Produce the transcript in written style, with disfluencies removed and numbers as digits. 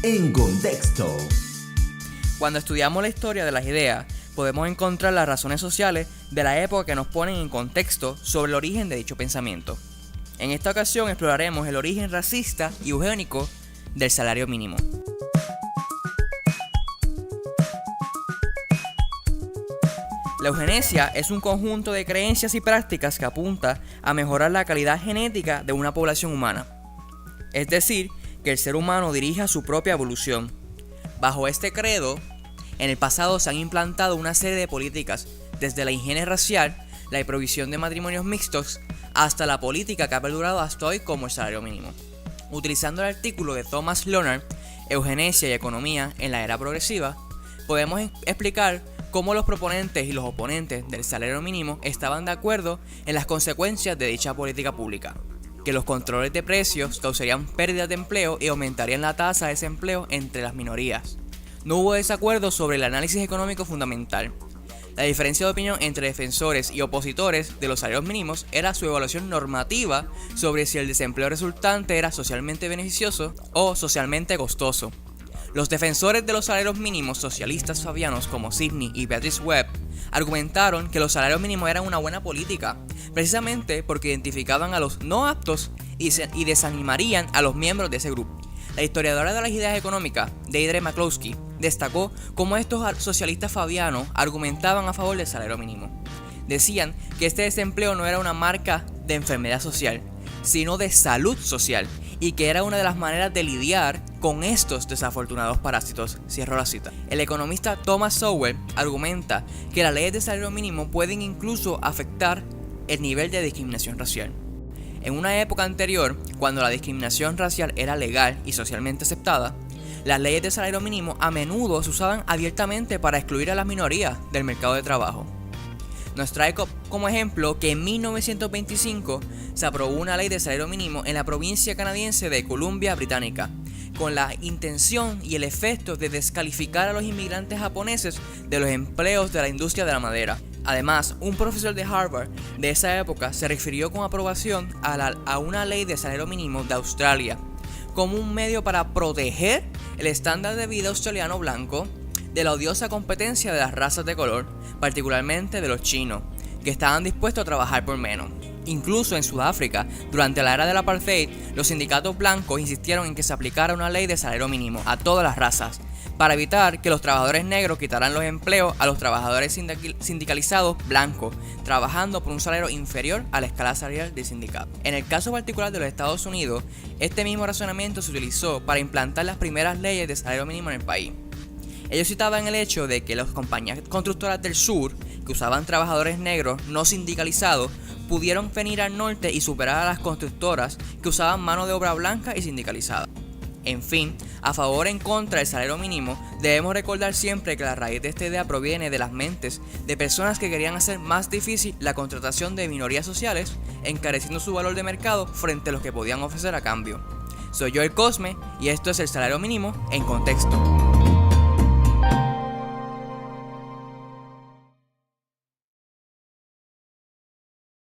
En contexto. Cuando estudiamos la historia de las ideas, podemos encontrar las razones sociales de la época que nos ponen en contexto sobre el origen de dicho pensamiento. En esta ocasión exploraremos el origen racista y eugénico del salario mínimo. La eugenesia es un conjunto de creencias y prácticas que apunta a mejorar la calidad genética de una población humana. Es decir, que el ser humano dirija su propia evolución. Bajo este credo, en el pasado se han implantado una serie de políticas, desde la higiene racial, la prohibición de matrimonios mixtos, hasta la política que ha perdurado hasta hoy como el salario mínimo. Utilizando el artículo de Thomas Leonard, Eugenesia y Economía en la Era Progresiva, podemos explicar cómo los proponentes y los oponentes del salario mínimo estaban de acuerdo en las consecuencias de dicha política pública, que los controles de precios causarían pérdidas de empleo y aumentarían la tasa de desempleo entre las minorías. No hubo desacuerdo sobre el análisis económico fundamental. La diferencia de opinión entre defensores y opositores de los salarios mínimos era su evaluación normativa sobre si el desempleo resultante era socialmente beneficioso o socialmente costoso. Los defensores de los salarios mínimos socialistas fabianos como Sidney y Beatrice Webb argumentaron que los salarios mínimos eran una buena política, precisamente porque identificaban a los no aptos y desanimarían a los miembros de ese grupo. La historiadora de las ideas económicas, Deirdre McCloskey, destacó cómo estos socialistas fabianos argumentaban a favor del salario mínimo. Decían que este desempleo no era una marca de enfermedad social, sino de salud social, y que era una de las maneras de lidiar con estos desafortunados parásitos. Cierro la cita. El economista Thomas Sowell argumenta que las leyes de salario mínimo pueden incluso afectar el nivel de discriminación racial. En una época anterior, cuando la discriminación racial era legal y socialmente aceptada, las leyes de salario mínimo a menudo se usaban abiertamente para excluir a las minorías del mercado de trabajo. Nos trae como ejemplo que en 1925 se aprobó una ley de salario mínimo en la provincia canadiense de Columbia Británica, con la intención y el efecto de descalificar a los inmigrantes japoneses de los empleos de la industria de la madera. Además, un profesor de Harvard de esa época se refirió con aprobación a una ley de salario mínimo de Australia, como un medio para proteger el estándar de vida australiano blanco de la odiosa competencia de las razas de color, particularmente de los chinos, que estaban dispuestos a trabajar por menos. Incluso en Sudáfrica, durante la era del apartheid, los sindicatos blancos insistieron en que se aplicara una ley de salario mínimo a todas las razas, para evitar que los trabajadores negros quitaran los empleos a los trabajadores sindicalizados blancos, trabajando por un salario inferior a la escala salarial del sindicato. En el caso particular de los Estados Unidos, este mismo razonamiento se utilizó para implantar las primeras leyes de salario mínimo en el país. Ellos citaban el hecho de que las compañías constructoras del sur, que usaban trabajadores negros no sindicalizados, pudieron venir al norte y superar a las constructoras que usaban mano de obra blanca y sindicalizada. En fin, a favor o en contra del salario mínimo, debemos recordar siempre que la raíz de esta idea proviene de las mentes de personas que querían hacer más difícil la contratación de minorías sociales, encareciendo su valor de mercado frente a los que podían ofrecer a cambio. Soy yo el Cosme y esto es el salario mínimo en contexto.